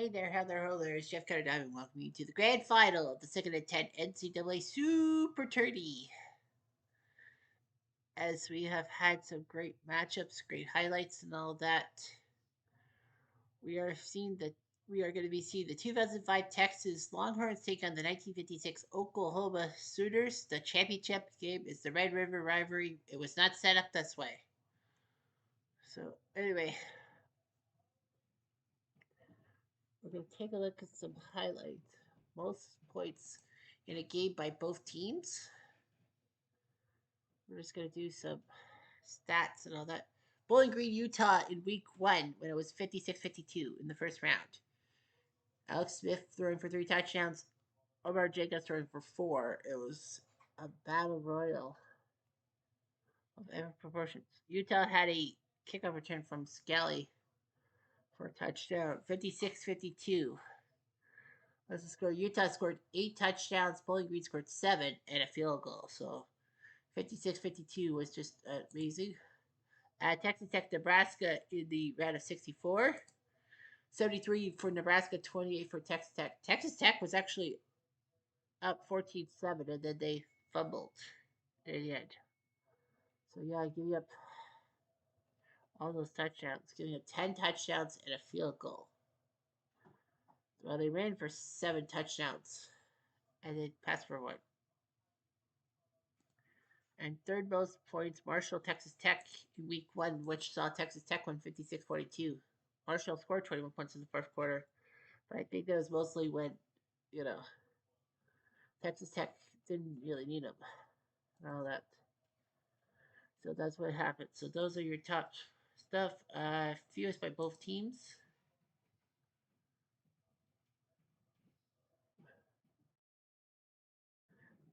Hey there, how there, ho there. It's Jeff Cutter Diamond welcoming you to the grand final of the second of 10 NCAA Super Trny. As we have had some great matchups, great highlights, and all that, we are seeing that we are going to be seeing the 2005 Texas Longhorns take on the 1956 Oklahoma Sooners. The championship game is the Red River rivalry. It was not set up this way. So, anyway, we're going to take a look at some highlights. Most points in a game by both teams. We're just going to do some stats and all that. Bowling Green, Utah in week 1 when it was 56-52 in the first round. Alex Smith throwing for 3 touchdowns. Omar Jacobs throwing for 4. It was a battle royal of every proportions. Utah had a kickoff return from Skelly for a touchdown. 56-52. Let's just go. Utah scored 8 touchdowns. Bowling Green scored 7 and a field goal. So 56-52 was just amazing. Texas Tech, Nebraska in the round of 64. 73 for Nebraska, 28 for Texas Tech. Texas Tech was actually up 14-7, and then they fumbled at the end. So, yeah, giving up all those touchdowns, giving up 10 touchdowns and a field goal. Well, they ran for 7 touchdowns, and they passed for 1. And third most points, Marshall, Texas Tech in week 1, which saw Texas Tech win 56-42. Marshall scored 21 points in the first quarter. But I think that was mostly when, Texas Tech didn't really need them and all that. So that's what happened. So those are your top stuff. Fewest by both teams.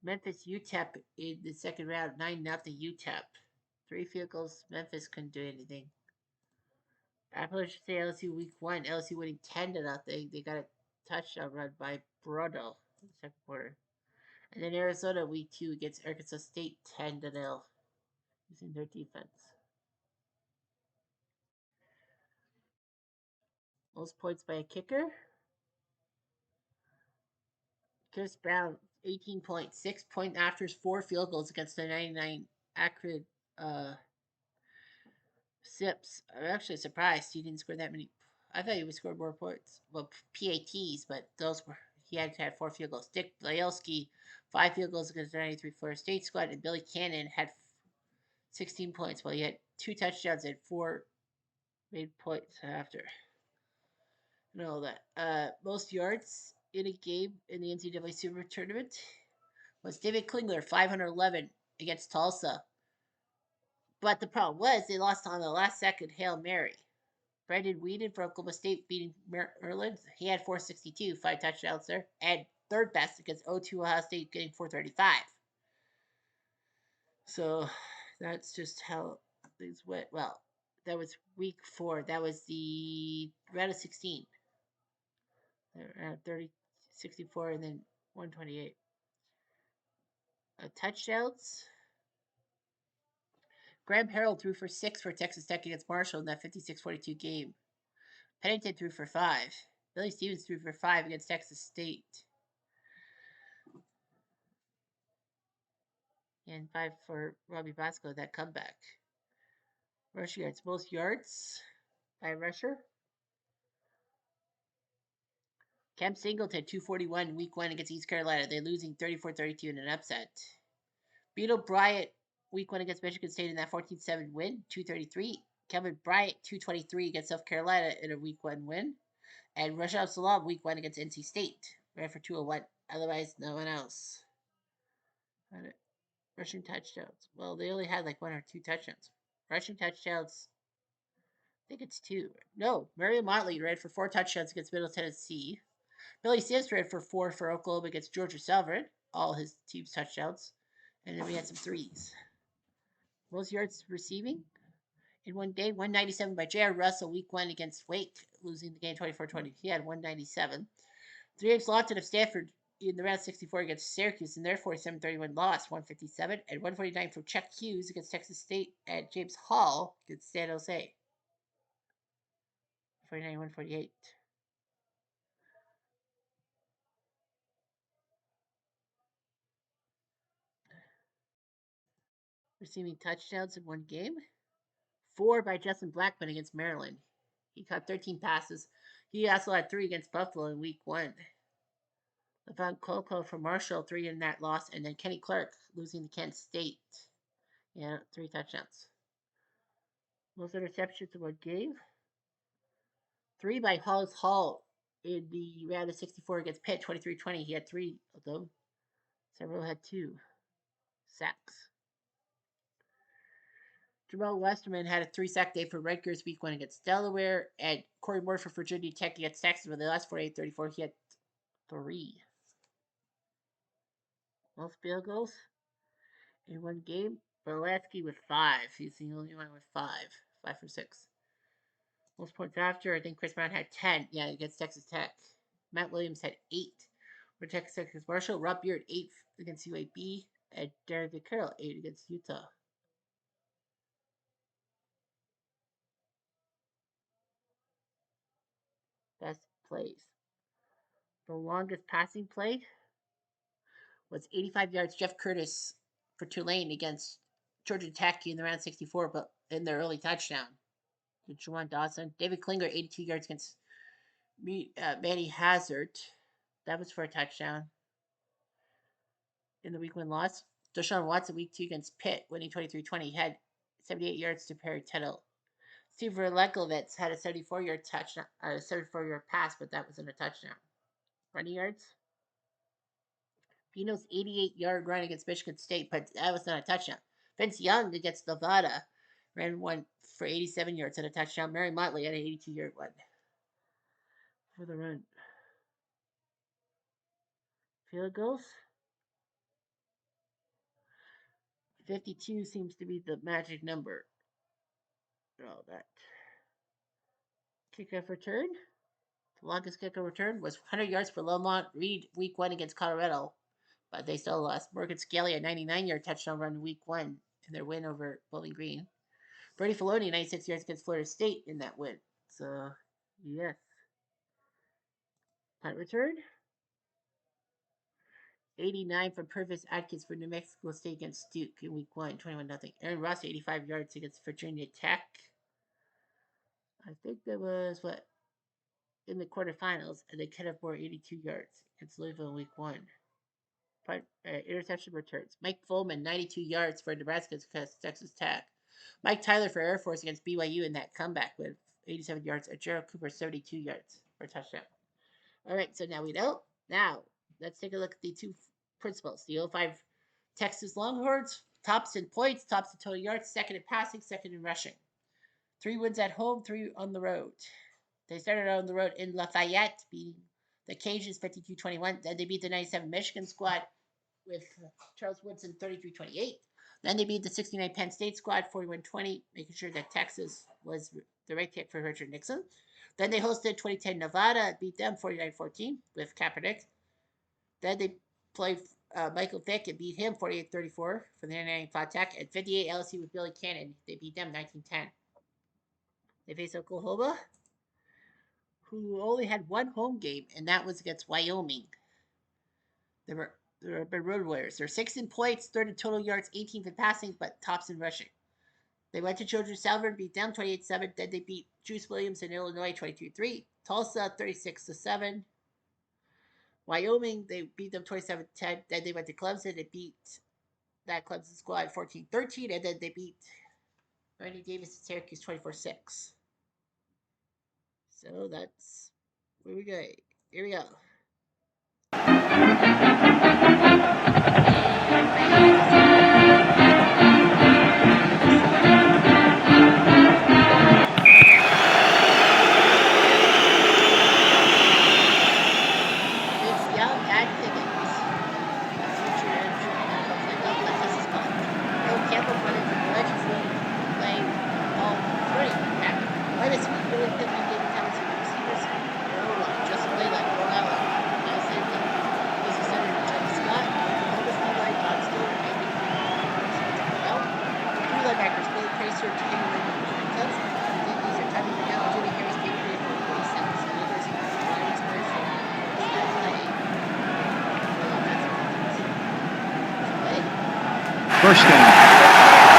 Memphis UTEP in the second round, 9-0 UTEP. 3 field goals. Memphis couldn't do anything. Appalachian State LSU week 1. LSU winning 10-0. They got a touchdown run by Bruno in the second quarter. And then Arizona week 2 against Arkansas State 10-0 using their defense. Most points by a kicker. Chris Brown, 18 points, 6 point afters, 4 field goals against the 99 Akron Sips. I'm actually surprised he didn't score that many. I thought he would score more points. Well, PATs, but those were he had 4 field goals. Dick Blaelski, 5 field goals against the 93 Florida State squad, and Billy Cannon had 16 points. Well, he had 2 touchdowns and 4 made points after. And all that. Most yards in a game in the NCAA Super Tournament was David Klingler, 511 against Tulsa. But the problem was they lost on the last second Hail Mary. Brendan Whedon for Oklahoma State beating Maryland. He had 462, 5 touchdowns there. And third best against O2 Ohio State getting 435. So that's just how things went. Well, that was week 4. That was the round of 16. 30, 64, and then 128. Touchdowns. Graham Harrell threw for 6 for Texas Tech against Marshall in that 56-42 game. Pennington threw for 5. Billy Stevens threw for 5 against Texas State. And 5 for Robbie Bosco, that comeback. Rushing yards. Most yards by a rusher. Cam Singleton, 241 week 1 against East Carolina. They're losing 34-32 in an upset. Beetle Bryant, week 1 against Michigan State in that 14-7 win, 233. Kevin Bryant, 223 against South Carolina in a week 1 win. And Rashad Salam, week 1 against NC State, ran for 201. Otherwise, no one else. Rushing touchdowns. Well, they only had like 1 or 2 touchdowns. Rushing touchdowns, I think it's 2. No, Murray Motley ran for 4 touchdowns against Middle Tennessee. Billy Sims ran for 4 for Oklahoma against Georgia Southern, all his team's touchdowns. And then we had some 3s. Most yards receiving in one game, 197 by J.R. Russell, week 1 against Wake, losing the game 24-20. He had 197. 3X Lawton of Stanford in the round 64 against Syracuse in their 47-31 loss, 157. And 149 for Chuck Hughes against Texas State and James Hall against San Jose. 49-148. receiving touchdowns in one game. 4 by Justin Blackman against Maryland. He caught 13 passes. He also had 3 against Buffalo in week 1. Levon Coco for Marshall, 3 in that loss. And then Kenny Clark losing to Kent State. Yeah, 3 touchdowns. Most interceptions in one game. 3 by Hollis Hall in the round of 64 against Pitt, 23-20. He had 3 of them. Several had 2 sacks. Jamal Westerman had a 3-sack day for Rutgers week 1 against Delaware. And Corey Moore for Virginia Tech against Texas. When they lost 48-34, he had 3. Most field goals in one game. Berlatsky with 5. He's the only one with 5. 5 for 6. Most points after, I think Chris Brown had 10. Yeah, against Texas Tech. Matt Williams had 8 for Texas Tech against Marshall. Rob Beard 8 against UAB. And Darren Carroll 8 against Utah. Best plays. The longest passing play was 85 yards. Jeff Curtis for Tulane against Georgia Tech in the round 64, but in their early touchdown. Juwan Dawson. David Klinger, 82 yards against Manny Hazard. That was for a touchdown. In the week 1 loss. Deshaun Watson, week 2 against Pitt, winning 23-20. He had 78 yards to Perry Tuttle. Steve Verlekovitz had a 74-yard touchdown, a 74-yard pass, but that wasn't a touchdown. Running yards. Pino's 88-yard run against Michigan State, but that was not a touchdown. Vince Young against Nevada ran one for 87 yards and a touchdown. Mary Motley had an 82-yard one for the run. Field goals. 52 seems to be the magic number. All that. Kickoff return. The longest kickoff return was 100 yards for Lamont Reed week 1 against Colorado, but they still lost. Morgan Scally, a 99-yard touchdown run week 1 in their win over Bowling Green. Brady Filoni, 96 yards against Florida State in that win. So, yes. Punt return. 89 from Purvis Atkins for New Mexico State against Duke in week 1, 21-0. Aaron Ross, 85 yards against Virginia Tech. I think that was, in the quarterfinals, and they cut up more 82 yards against Louisville in week 1. Punt, interception returns. Mike Foreman, 92 yards for Nebraska against Texas Tech. Mike Tyler for Air Force against BYU in that comeback with 87 yards. And Gerald Cooper, 72 yards for a touchdown. All right, so now we know. Now, let's take a look at the 2 principals. The 05 Texas Longhorns, tops in points, tops in total yards, second in passing, second in rushing. 3 wins at home, 3 on the road. They started on the road in Lafayette, beating the Cajuns 52-21. Then they beat the 97 Michigan squad with Charles Woodson 33-28. Then they beat the 69 Penn State squad 41-20, making sure that Texas was the right pick for Richard Nixon. Then they hosted 2010 Nevada, beat them 49-14 with Kaepernick. Then they played Michael Vick and beat him 48-34 for the 99 Flat Tech. And 58 LSU with Billy Cannon. They beat them 19-10. They faced Oklahoma, who only had 1 home game, and that was against Wyoming. They were road warriors. They're 6 in points, 3rd in total yards, 18th in passing, but tops in rushing. They went to Georgia Southern, beat them 28-7. Then they beat Juice Williams in Illinois 22-3. Tulsa 36-7. Wyoming, they beat them 27-10. Then they went to Clemson. They beat that Clemson squad 14-13. And then they beat Randy Davis and Syracuse 24-6. So that's where we go. Here we go. First down.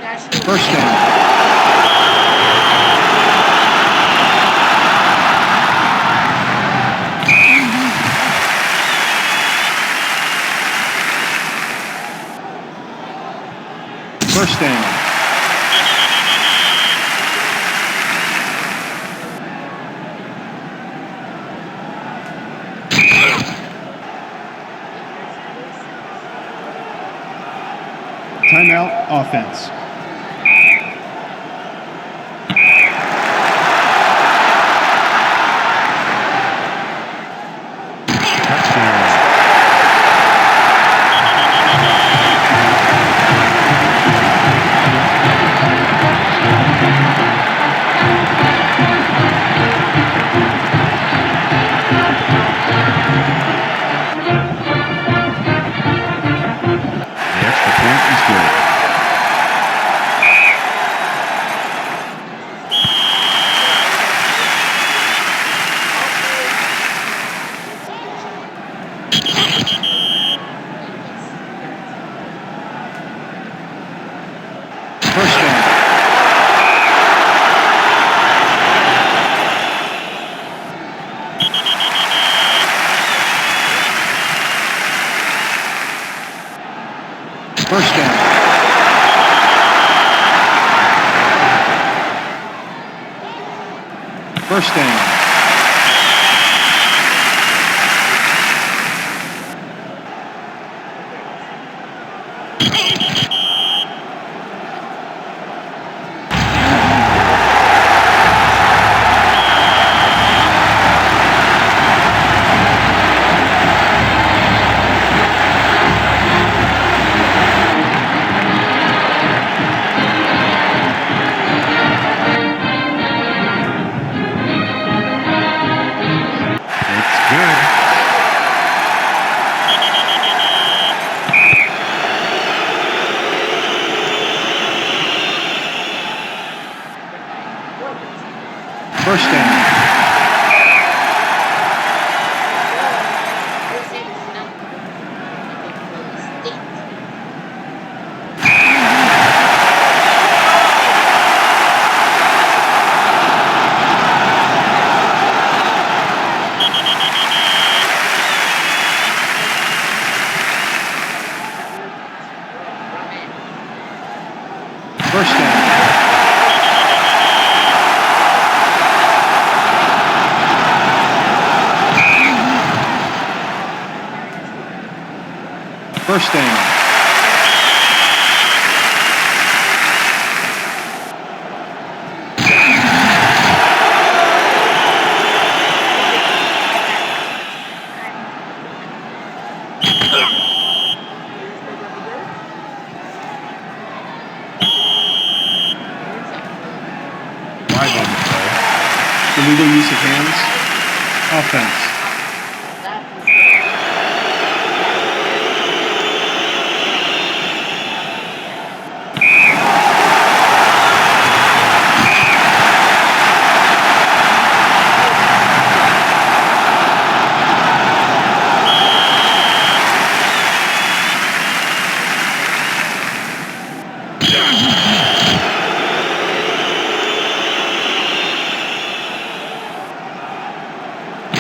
First down. First down. Timeout, offense. First down. First down. First down. First down. First down. Wide on the play. Illegal use of hands. Offense.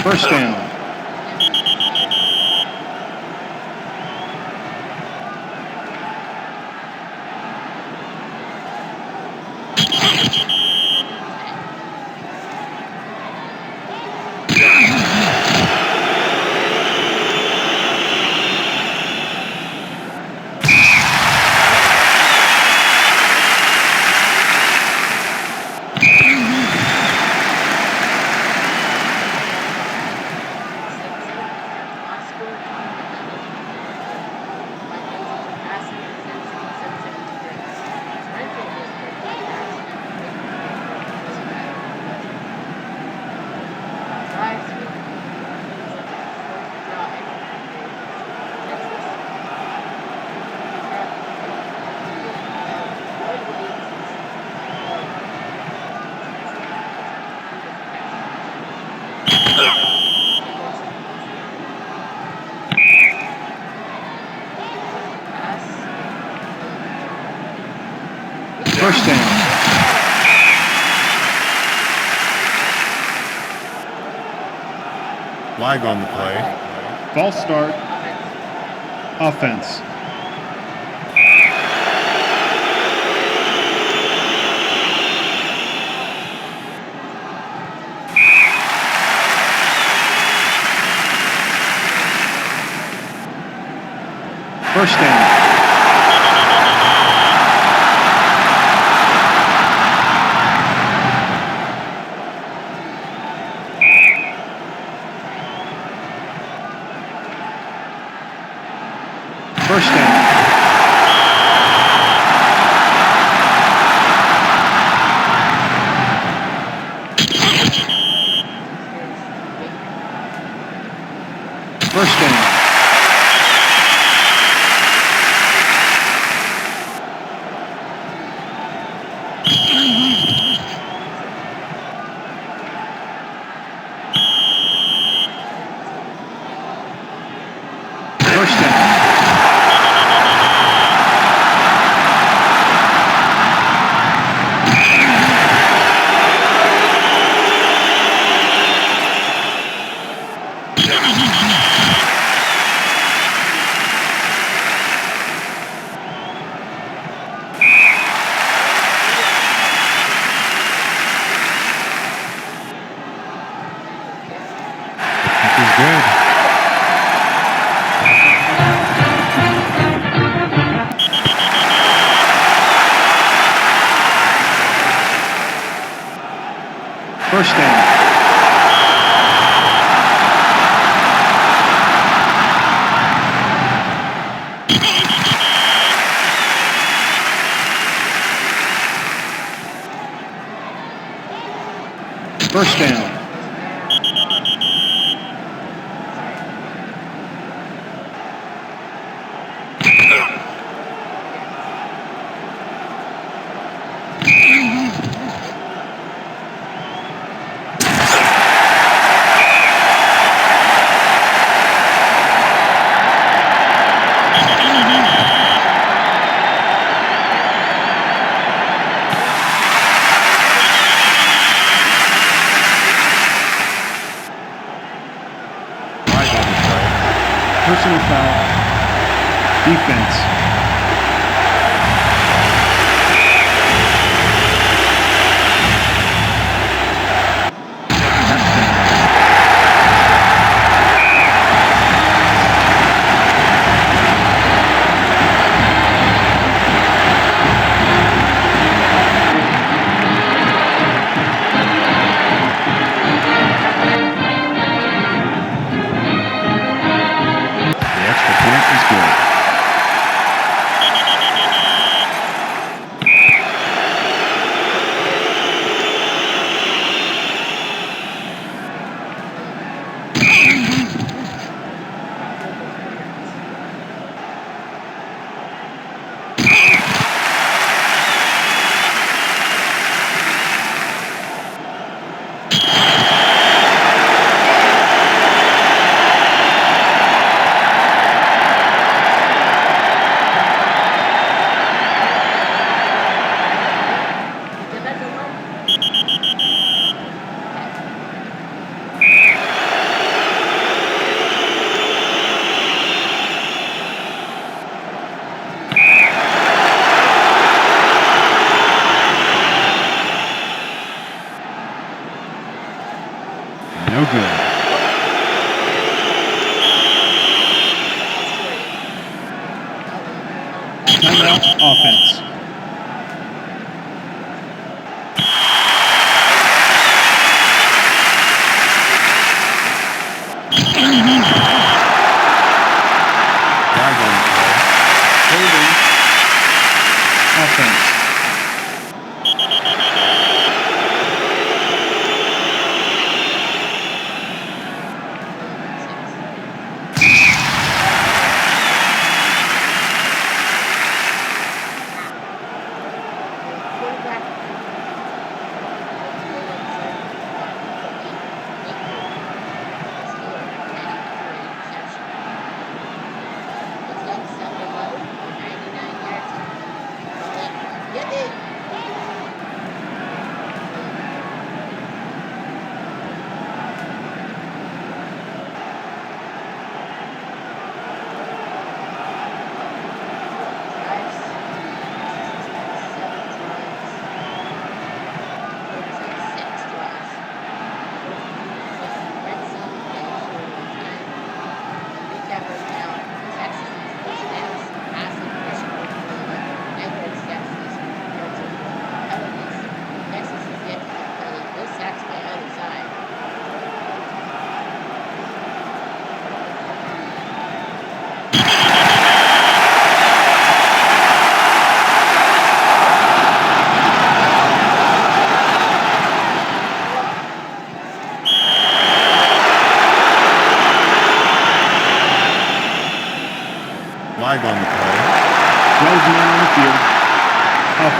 First down. First down. Flag on the play. False start. Offense. First down. First down. First down. First down. This is good. First down. First down.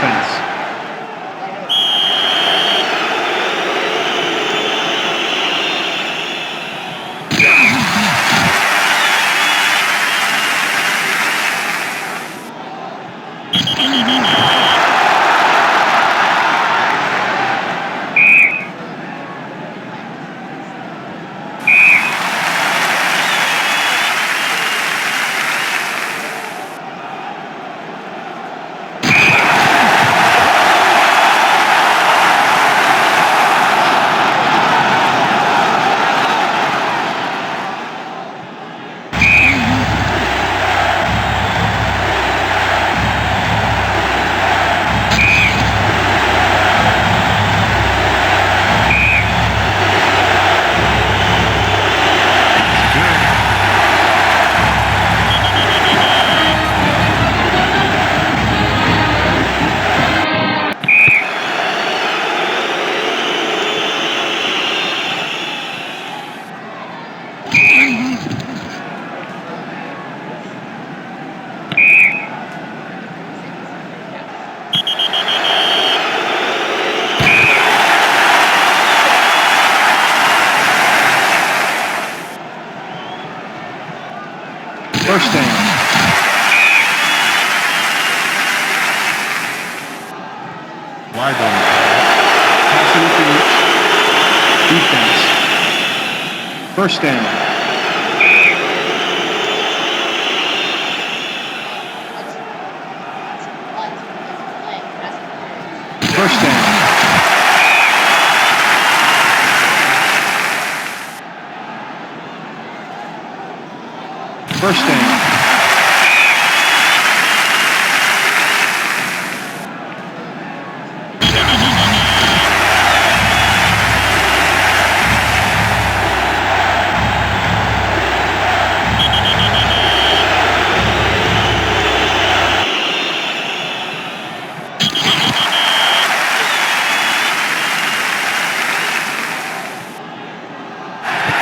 Offense. First down. Wide on the Pass interference. Defense. First down. First down. First down.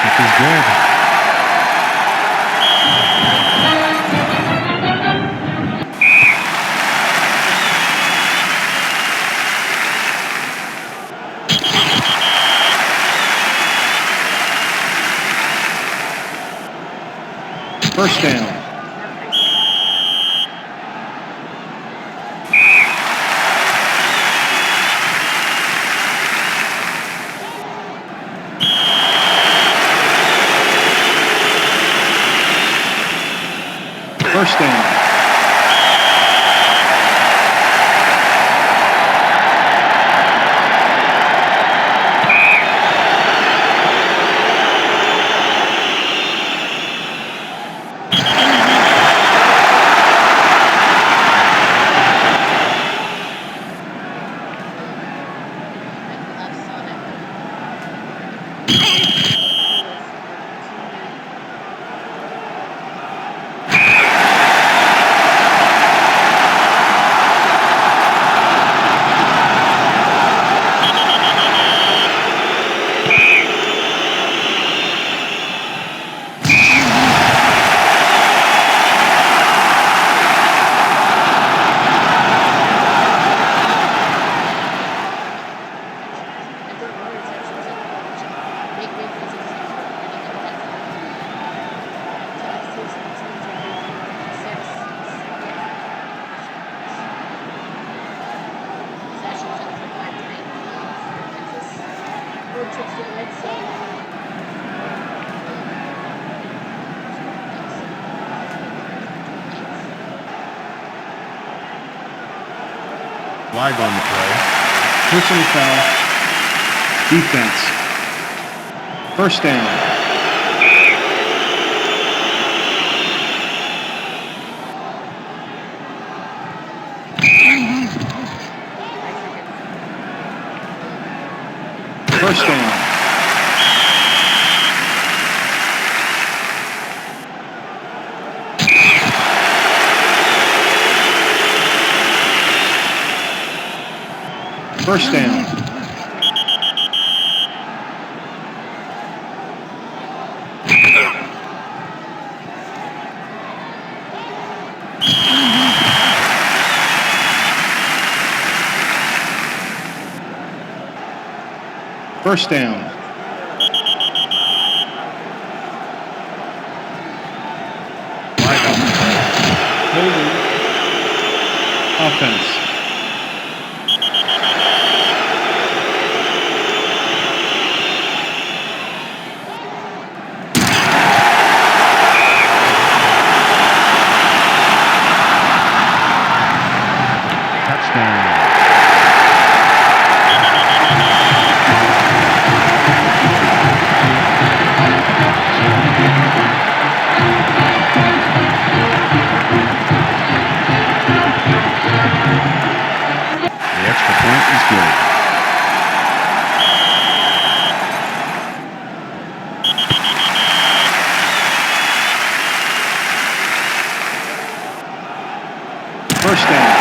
Kick is good. First down. First down. Flag on the play. Personal foul. Defense. First down. First down. First down. First down. Flag on the play. Holding. Offense. Touchdown. The extra point is good. First down.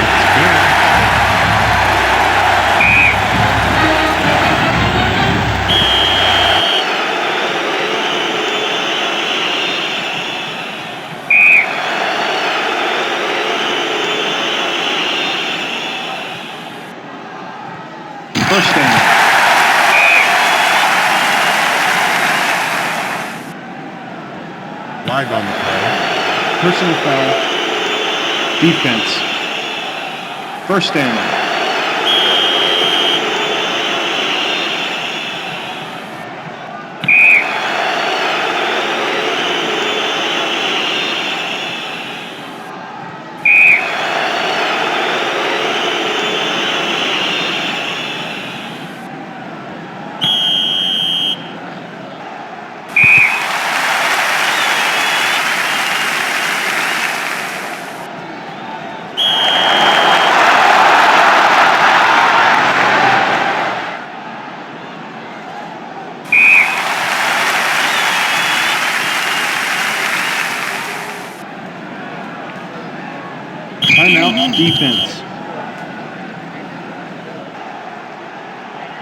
It's good. First down. Flag on the play. Personal foul. Defense. First down. Timeout. Defense.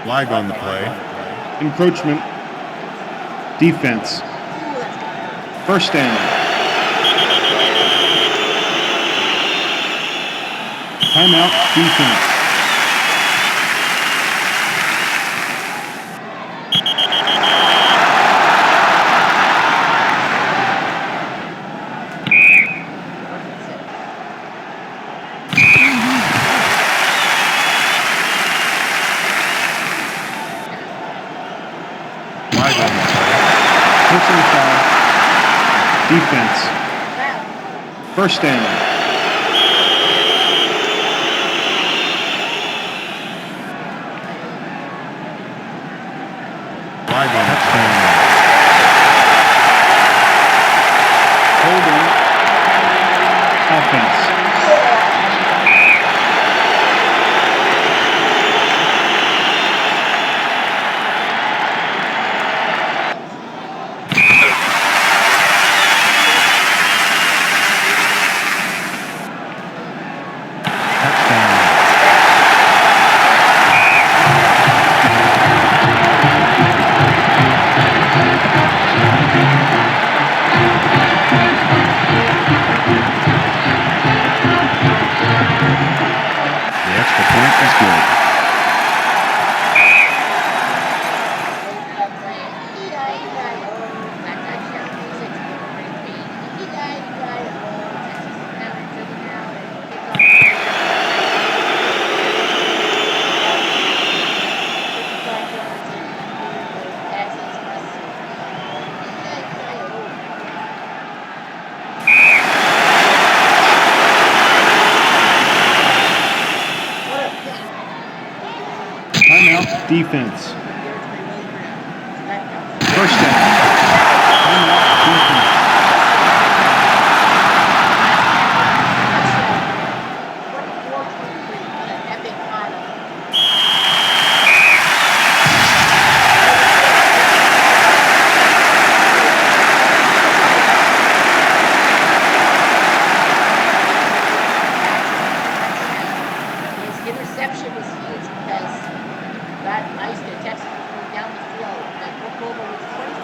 Flag on the play. Encroachment. Defense. First down. Timeout. Defense. Flag on the play. Personal foul. Defense. First down. Flag on the play. Holding. Offense. The extra point is good. Timeout. Defense. First down. Timeout, defense. Touchdown. 24-23. What an epic final. His interception was huge because that iced the Texans was going down the field. And Oklahoma was 24-23.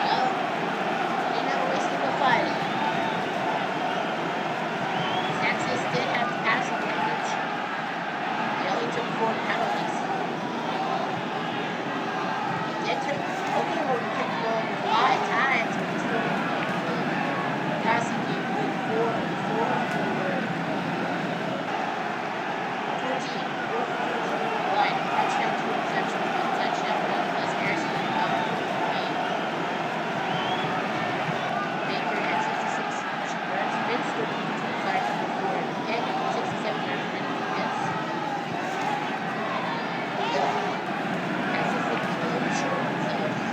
Well, they never wasted a fight. Texas did have the passing advantage. They only took 4 penalties. They took Oklahoma took the ball a lot of times, but they still passing game went 4 for 14. 4 for 14. One touchdown, 2 interceptions, 1 touchdown, 1 plus Harrison Baker had 66 rushing yards. Vince 13 for 25 for 4. Pitt 67 yards for 92 hits. Texas looked really short themselves.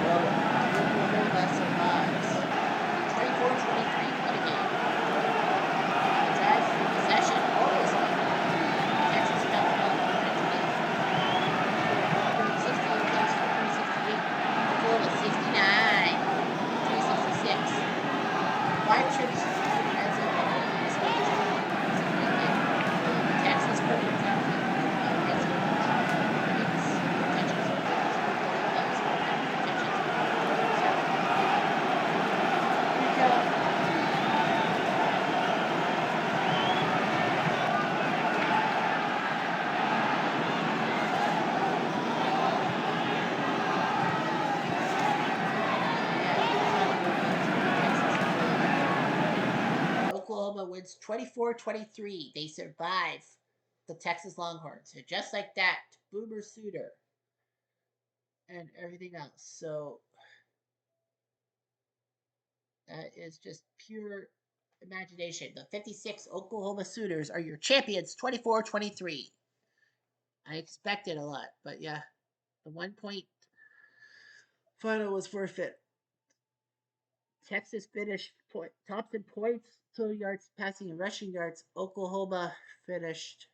Well, Oklahoma survives. 24-23. What a game. The drive for possession always won. Texas fell out 168 plays for 368. Oklahoma 69. 366. 5 trips to the red zone. Oklahoma scored 2. Texas perfect time to red zone. It's touches. Oklahoma scored 9 touches. Here we go. Oklahoma wins 24-23. They survive the Texas Longhorns. And just like that, Boomer Suter and everything else. So that is just pure imagination. The 56 Oklahoma Sooners are your champions, 24-23. I expected a lot, but yeah, the 1-point final was worth it. Texas finished tops in points, total yards, passing, and rushing yards. Oklahoma finished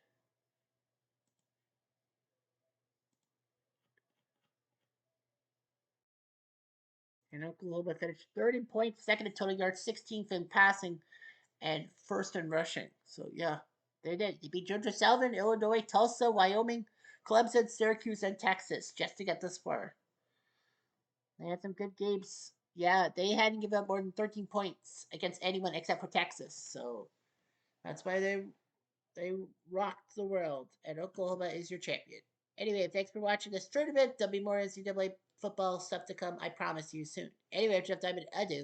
third in points, second in total yards, 16th in passing, and first in rushing. So yeah, they did. They beat Georgia Southern, Illinois, Tulsa, Wyoming, Clemson, Syracuse, and Texas just to get this far. They had some good games. Yeah, they hadn't given up more than 13 points against anyone except for Texas. So that's why they rocked the world, and Oklahoma is your champion. Anyway, thanks for watching this tournament. There'll be more NCAA football stuff to come. I promise you soon. Anyway, I'm Jeff Diamond. Adieu.